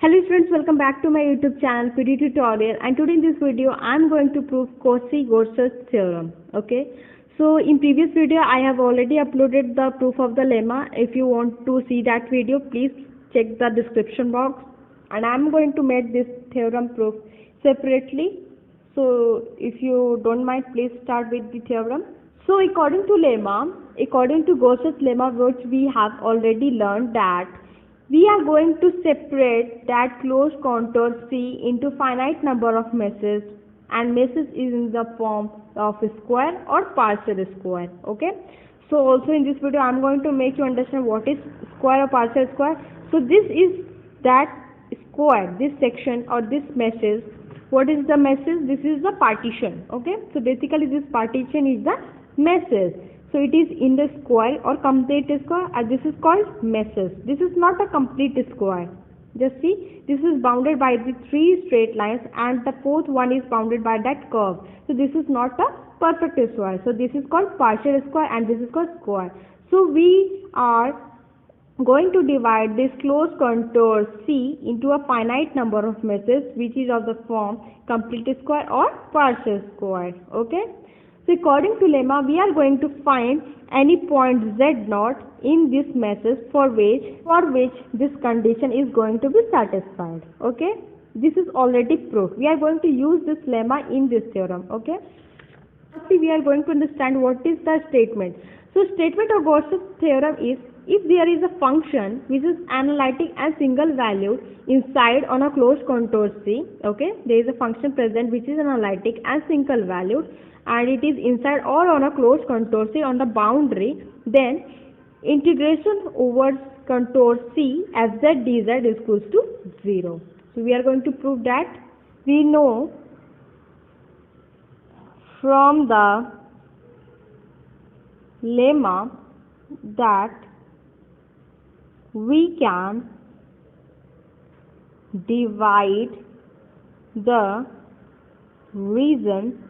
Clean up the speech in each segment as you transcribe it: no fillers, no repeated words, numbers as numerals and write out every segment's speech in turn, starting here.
Hello friends, welcome back to my YouTube channel PD Tutorial, and today in this video I am going to prove Cauchy-Gorsuch theorem. Okay, so in previous video I have already uploaded the proof of the lemma. If you want to see that video, please check the description box, and I am going to make this theorem proof separately. So if you don't mind, please start with the theorem. So according to Gorsuch's lemma, which we have already learned, that we are going to separate that closed contour C into finite number of meshes, and meshes is in the form of square or partial square. Okay, so also in this video I am going to make you understand what is square or partial square. So this is that square, this section or this meshes. What is the meshes? This is the partition. Okay, so basically this partition is the meshes. So it is in the square or complete square, and this is called meshes. This is not a complete square. Just see, this is bounded by the three straight lines, and the fourth one is bounded by that curve. So this is not a perfect square. So this is called partial square, and this is called square. So we are going to divide this closed contour C into a finite number of meshes, which is of the form complete square or partial square. Okay. So according to lemma, we are going to find any point Z0 in this meshes for which this condition is going to be satisfied. Okay, this is already proved. We are going to use this lemma in this theorem. Okay, firstly we are going to understand what is the statement. So statement of Gorsuch's theorem is, if there is a function which is analytic and single valued inside on a closed contour C, okay, there is a function present which is analytic and single valued, and it is inside or on a closed contour C on the boundary, then integration over contour C fz dz is equals to 0. So we are going to prove that. We know from the lemma that we can divide the region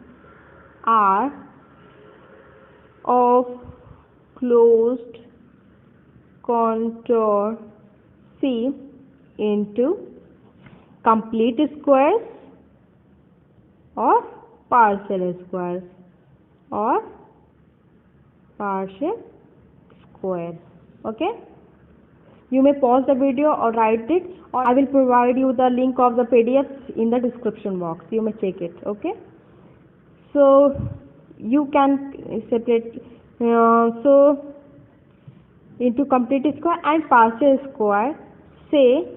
R of closed contour C into complete squares or partial squares or partial squares. Okay, you may pause the video or write it, or I will provide you the link of the PDF in the description box. You may check it. Okay, so you can separate so into complete square and partial square. Say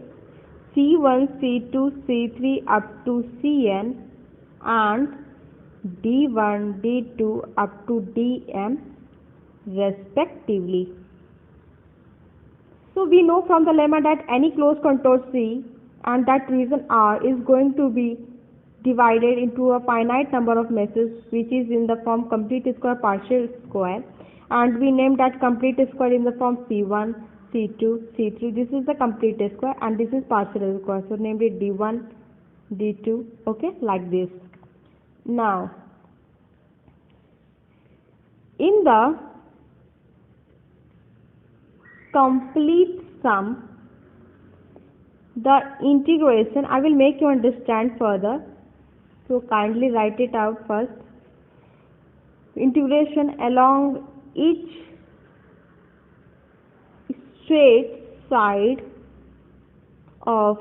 C1, C2, C3 up to Cn and D1, D2 up to Dm respectively. So we know from the lemma that any closed contour C and that region R is going to be divided into a finite number of meshes, which is in the form complete square, partial square, and we name that complete square in the form C1, C2, C3. This is the complete square and this is partial square, so named it D1, D2. Okay, like this. Now in the complete sum, the integration, I will make you understand further, so kindly write it out first. Integration along each straight side of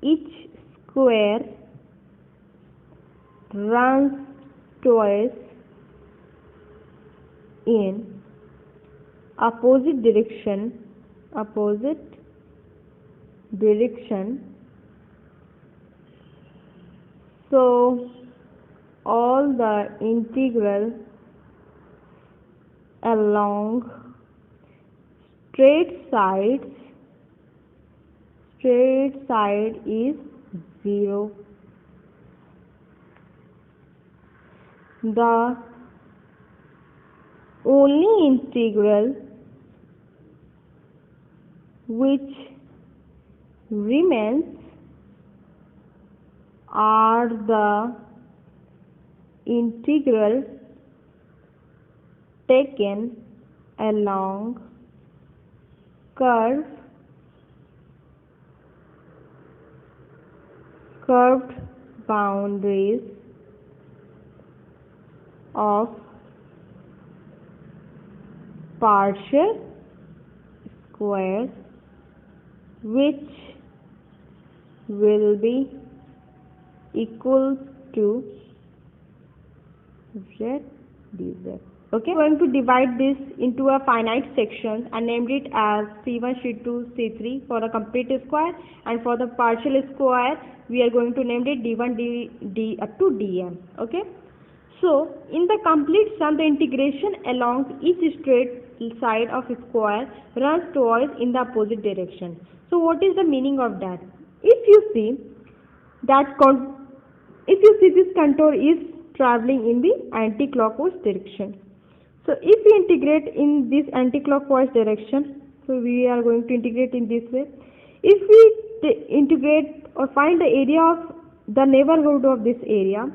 each square runs twice in opposite direction, so all the integral along straight side is 0. The only integral which remains are the integral taken along curve curved boundaries of partial squares which will be equal to z dz. Okay, we are going to divide this into a finite section and named it as C1, C2, C3 for a complete square, and for the partial square we are going to name it D1, D up to Dm. Okay, so in the complete sum, the integration along each straight side of a square runs twice in the opposite direction. So what is the meaning of that? If you see this contour is traveling in the anti-clockwise direction. So if we integrate in this anti-clockwise direction, so we are going to integrate in this way. If we integrate or find the area of the neighborhood of this area,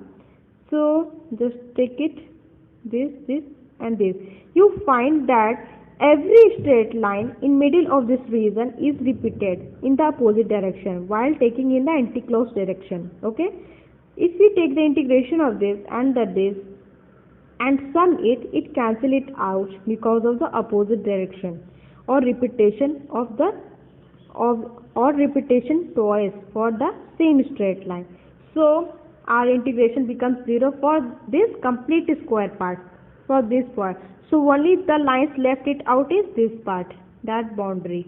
so just take it, this and this. You find that every straight line in middle of this region is repeated in the opposite direction while taking in the anti-clockwise direction. Okay. If we take the integration of this and this and sum it, it cancel it out because of the opposite direction or repetition of the or repetition twice for the same straight line. So our integration becomes 0 for this complete square part, for this part. So only the lines left it out is this part, that boundary,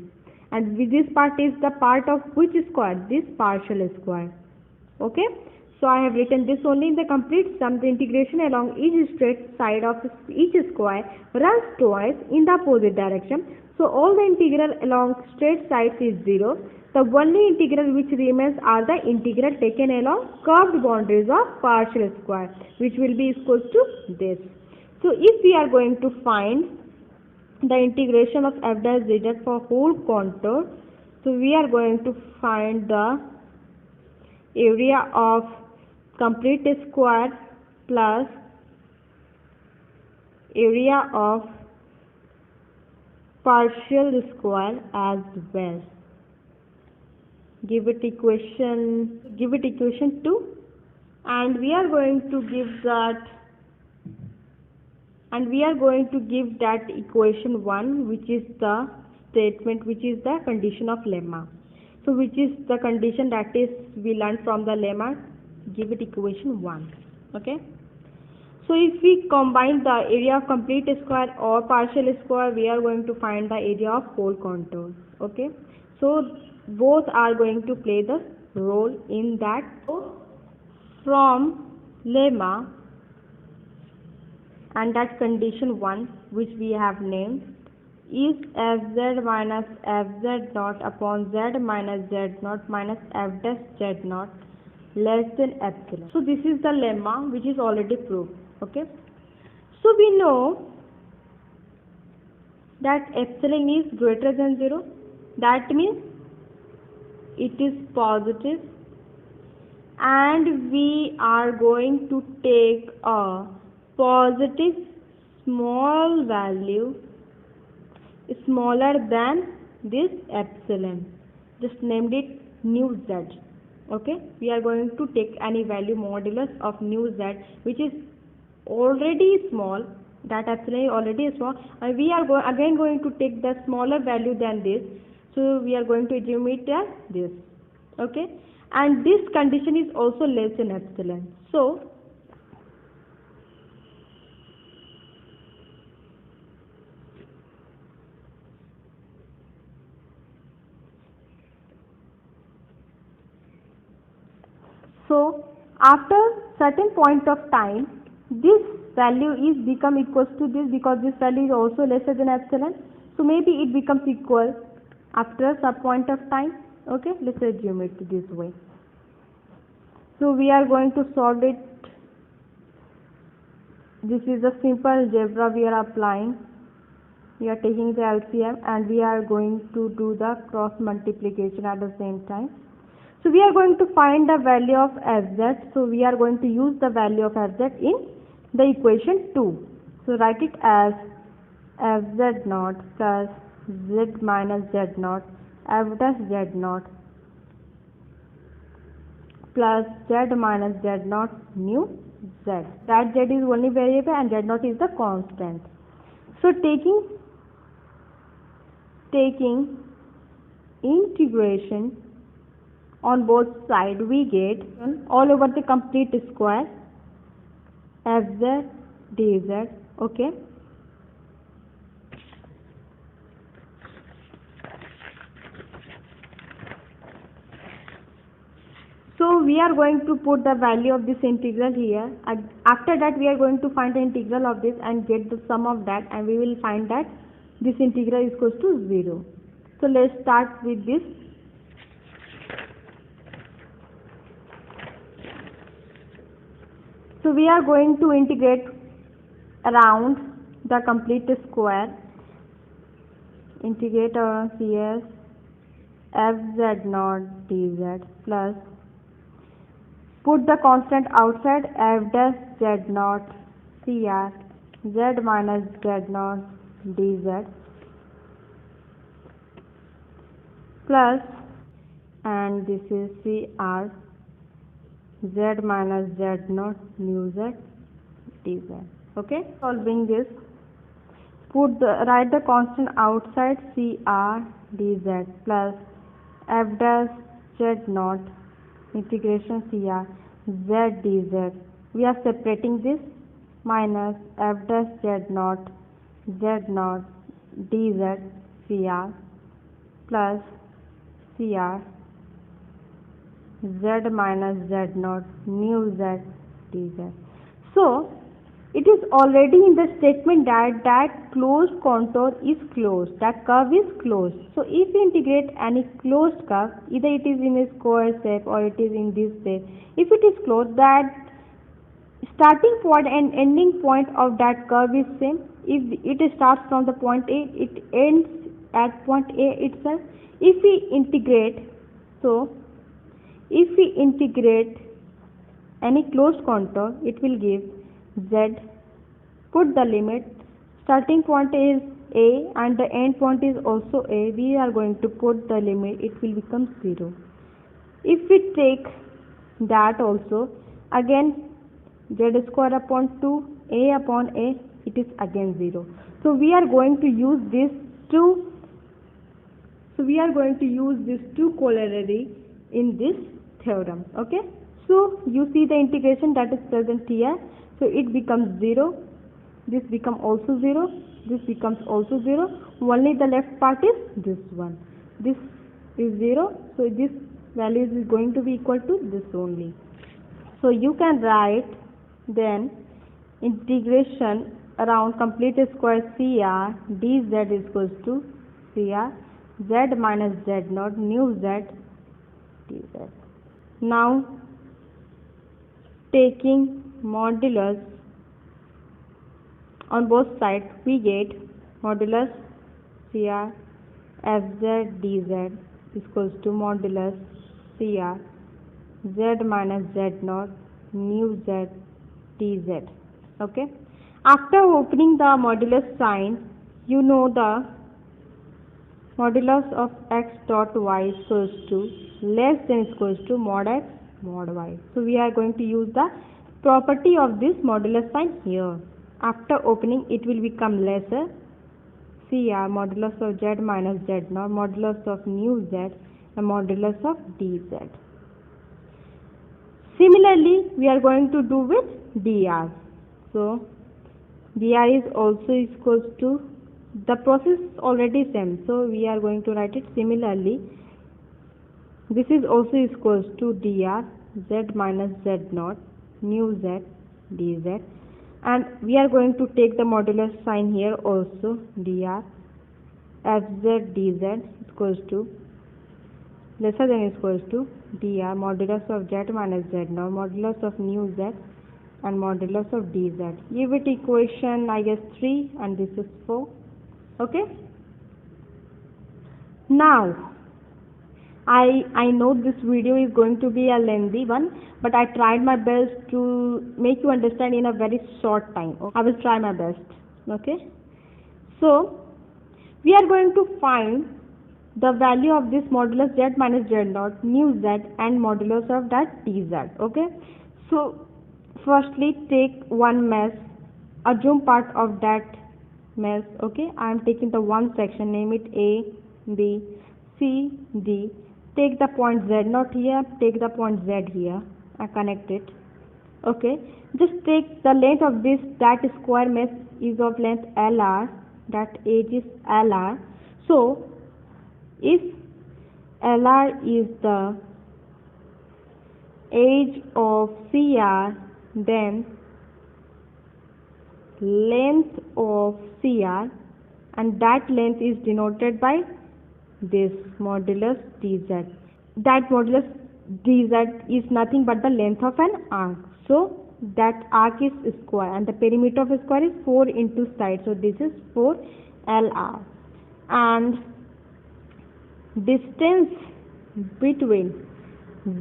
and this part is the part of which square? This partial square. Okay. So I have written this only in the complete sum. The integration along each straight side of each square runs twice in the opposite direction. So all the integral along straight sides is 0. The only integral which remains are the integral taken along curved boundaries of partial square, which will be equal to this. So if we are going to find the integration of f dash z for whole contour, so we are going to find the area of complete square plus area of partial square as well. Give it equation 2, and we are going to give that equation 1, which is the statement, which is the condition of lemma. So which is the condition that is we learned from the lemma. Give it equation 1. Okay. So if we combine the area of complete square or partial square, we are going to find the area of whole contour. Okay. So both are going to play the role in that. From lemma and that condition 1, which we have named, is fz minus fz naught upon z minus z naught minus f dash z naught less than epsilon. So this is the lemma which is already proved. Okay. So we know that epsilon is greater than 0. That means it is positive, and we are going to take a positive small value smaller than this epsilon. Just named it nu z. Okay, we are going to take any value modulus of nu z, which is already small. That epsilon is already small, and we are again going to take the smaller value than this. So we are going to assume it as this. Okay, and this condition is also less than epsilon. So after certain point of time, this value is become equals to this, because this value is also lesser than epsilon. So maybe it becomes equal after some point of time. Okay, let's assume it this way. So we are going to solve it. This is a simple algebra we are applying. We are taking the LCM and we are going to do the cross multiplication at the same time. So we are going to find the value of fz. So we are going to use the value of fz in the equation 2. So write it as fz naught plus z minus z naught f dash z naught plus z minus z naught nu z. That z is only variable and z naught is the constant. So taking integration on both sides, we get all over the complete square fz dz. Okay. So we are going to put the value of this integral here. After that we are going to find the integral of this and get the sum of that, and we will find that this integral is equals to 0. So let's start with this. So we are going to integrate around the complete square. Integrate CS fz naught dz plus, put the constant outside, f dash z naught CR z minus z naught dz plus, and this is CR z minus z naught nu z dz. Okay, solving this, write the constant outside CR dz plus f dash z naught integration CR z dz. We are separating this, minus f dash z naught dz CR plus CR z minus z naught nu z dz. So it is already in the statement that closed contour is closed, that curve is closed. So if we integrate any closed curve, either it is in a square shape or it is in this shape, if it is closed, that starting point and ending point of that curve is same. If it starts from the point A, it ends at point A itself. If we integrate, so if we integrate any closed contour, it will give z. Put the limit, starting point is A and the end point is also A. We are going to put the limit, it will become 0. If we take that also, again z square upon 2 A upon A, it is again 0. So we are going to use this two corollary in this theorem. Okay, so you see the integration that is present here. So it becomes 0, this becomes also 0, this becomes also 0, only the left part is this one. This is 0, so this value is going to be equal to this only. So you can write then integration around complete square CR dz is equals to CR z minus z naught nu z dz. Now taking modulus on both sides, we get modulus CR fz dz is equals to modulus CR z minus z naught nu z dz. Okay, after opening the modulus sign, you know the modulus of x dot y is equals to less than equals to mod x mod y. So we are going to use the property of this modulus sign here. After opening, it will become lesser. CR modulus of z minus z naught modulus of nu z and modulus of dz. Similarly, we are going to do with dr. So dr is also equals to, the process is already same, so we are going to write it similarly. This is also equals to dr z minus z naught nu z dz, and we are going to take the modulus sign here also. Dr fz dz equals to lesser than equals to dr modulus of z minus z naught modulus of nu z and modulus of dz. Give it equation, I guess 3, and this is 4. Okay, now I know this video is going to be a lengthy one, but I tried my best to make you understand in a very short time. I will try my best. Okay, so we are going to find the value of this modulus z minus z naught nu z and modulus of that dz. Okay, so firstly take one mesh, assume part of that mesh. Okay, I am taking the one section, name it A, B, C, D. Take the point z naught here, take the point z here, and connect it. Okay, just take the length of this, that square mesh is of length LR, that edge is LR. So if LR is the edge of CR, then length of CR, and that length is denoted by this modulus dz. That modulus dz is nothing but the length of an arc. So that arc is square, and the perimeter of a square is 4 into side. So this is 4 LR, and distance between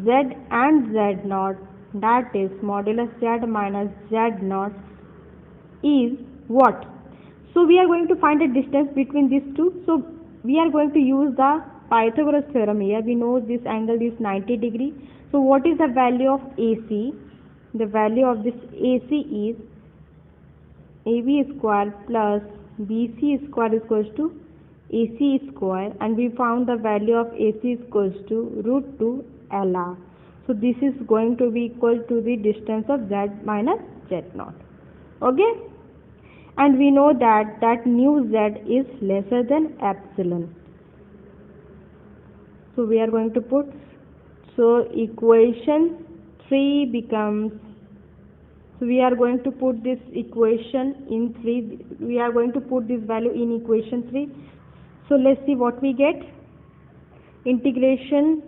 z and z naught, that is modulus z minus z naught, is what? So we are going to find the distance between these two. So we are going to use the Pythagoras theorem here. We know this angle is 90 degree. So what is the value of AC? The value of this AC is AB square plus BC square is equals to AC square, and we found the value of AC is equals to root 2 LR. So this is going to be equal to the distance of z minus z naught. Okay, and we know that nu z is lesser than epsilon. So we are going to put, so equation 3 becomes, so we are going to put this equation in 3, we are going to put this value in equation 3. So let's see what we get. Integration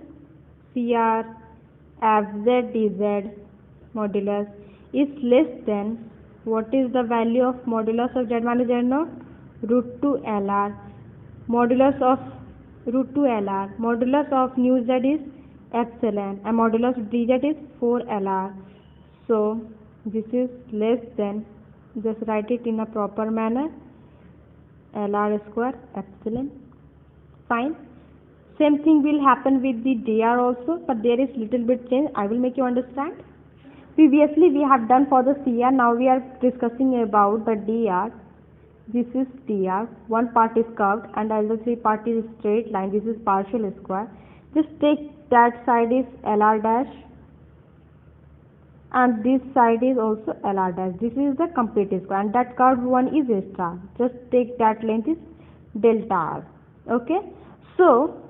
CR fz dz modulus is less than, what is the value of modulus of z minus z naught? Root 2 LR. Modulus of root 2 LR. Modulus of nu z is epsilon, and modulus of dz is 4 LR. So this is less than, just write it in a proper manner, LR square epsilon. Fine. Same thing will happen with the dr also, but there is little bit change. I will make you understand. Previously we have done for the CR, now we are discussing about the dr. This is dr, one part is curved and the other three part is straight line. This is partial square. Just take that side is LR dash, and this side is also LR dash. This is the complete square, and that curved one is a star. Just take that length is delta R. Okay, so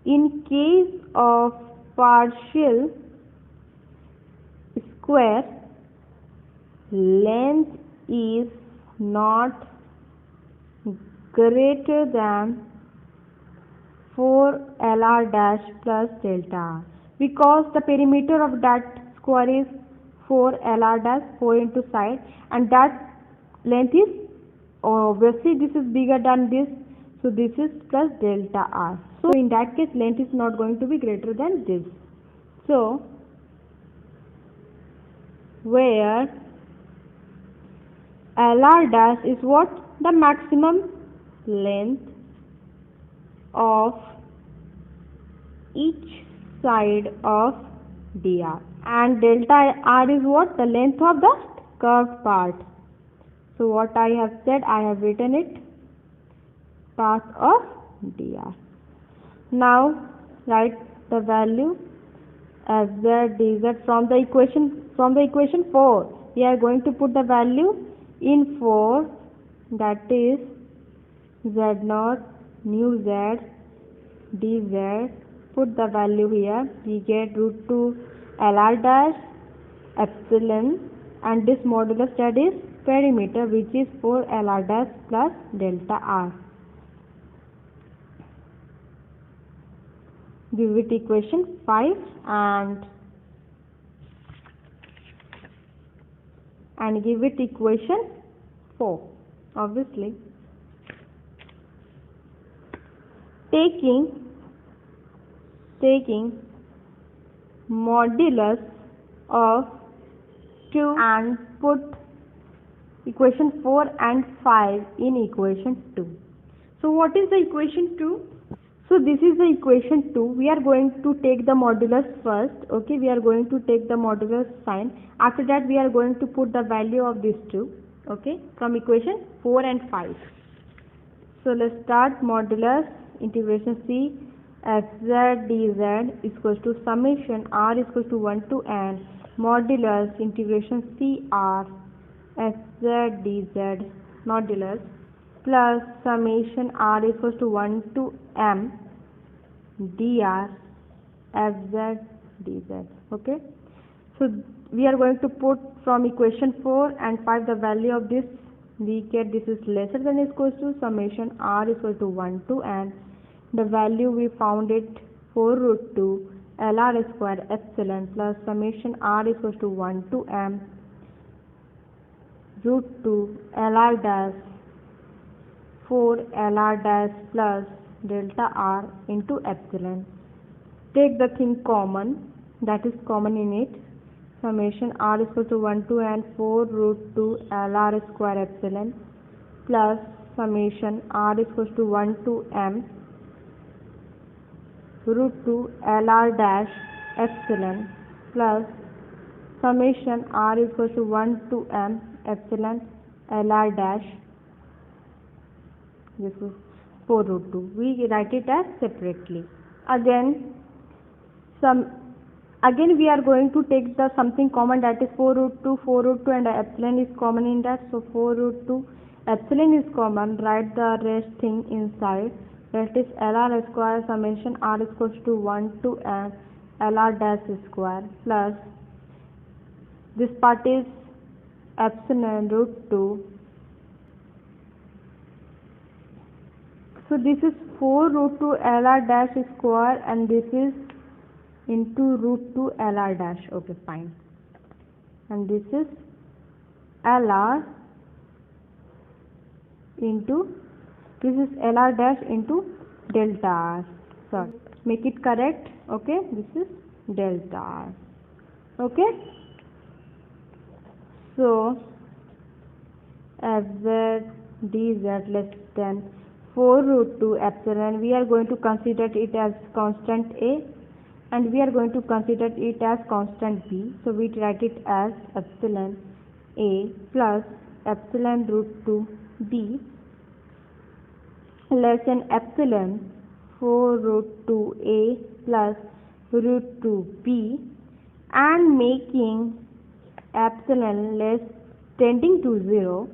in case of partial square, length is not greater than 4 LR dash plus delta R, because the perimeter of that square is 4 LR dash, 4 into side, and that length is, obviously this is bigger than this, so this is plus delta R. So in that case length is not going to be greater than this. So where LR dash is what? The maximum length of each side of dr, and delta R is what? The length of the curved part. So what I have said, I have written it, path of dr. Now write the value as z dz from the equation 4. We are going to put the value in 4, that is z naught nu z dz. Put the value here. We get root 2 LR dash epsilon, and this modulus that is perimeter, which is 4 LR dash plus delta R. Give it equation 5 and give it equation 4. Obviously, taking modulus of 2 and put equation 4 and 5 in equation 2. So what is the equation 2? So this is the equation 2. We are going to take the modulus first. Okay, we are going to take the modulus sign. After that we are going to put the value of these two. Okay, from equation 4 and 5. So let's start. Modulus integration C fz dz is equals to summation r is equals to 1 to n modulus integration C r fz dz modulus plus summation r is equals to 1 to m dr fz dz. Okay, so we are going to put from equation 4 and 5 the value of this. We get this is lesser than or equals to summation r is equal to 1 to n. The value we found it 4 root 2 lr square epsilon plus summation r is equal to 1 to m root 2 lr dash 4 lr dash plus delta r into epsilon. Take the thing common, that is common in it. Summation r is equal to 1 to n 4 root 2 lr square epsilon plus summation r is equal to 1 to m root 2 lr dash epsilon plus summation r is equal to 1 to m epsilon lr dash, this is 4 root 2. We write it as separately. Again we are going to take the something common, that is 4 root 2 and epsilon is common in that. So 4 root 2 epsilon is common, write the rest thing inside, that is lr square summation r is equals to 1 to n lr dash square plus this part is epsilon root 2. So this is 4 root 2 lr dash square and this is into root 2 lr dash. Okay, fine. And this is lr into, this is lr dash into delta r. So make it correct. Okay, this is delta r. Okay, so fz dz less than 4 root 2 epsilon, we are going to consider it as constant a and we are going to consider it as constant b. So we write it as epsilon a plus epsilon root 2 b less than epsilon 4 root 2 a plus root 2 b and making epsilon less tending to 0,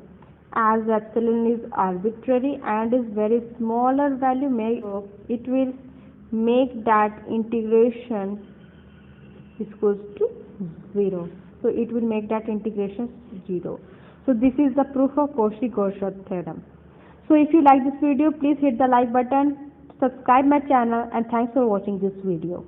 as epsilon is arbitrary and is very smaller value, it will make that integration is equals to 0. So it will make that integration 0. So this is the proof of Cauchy-Grosset theorem. So if you like this video, please hit the like button, subscribe my channel, and thanks for watching this video.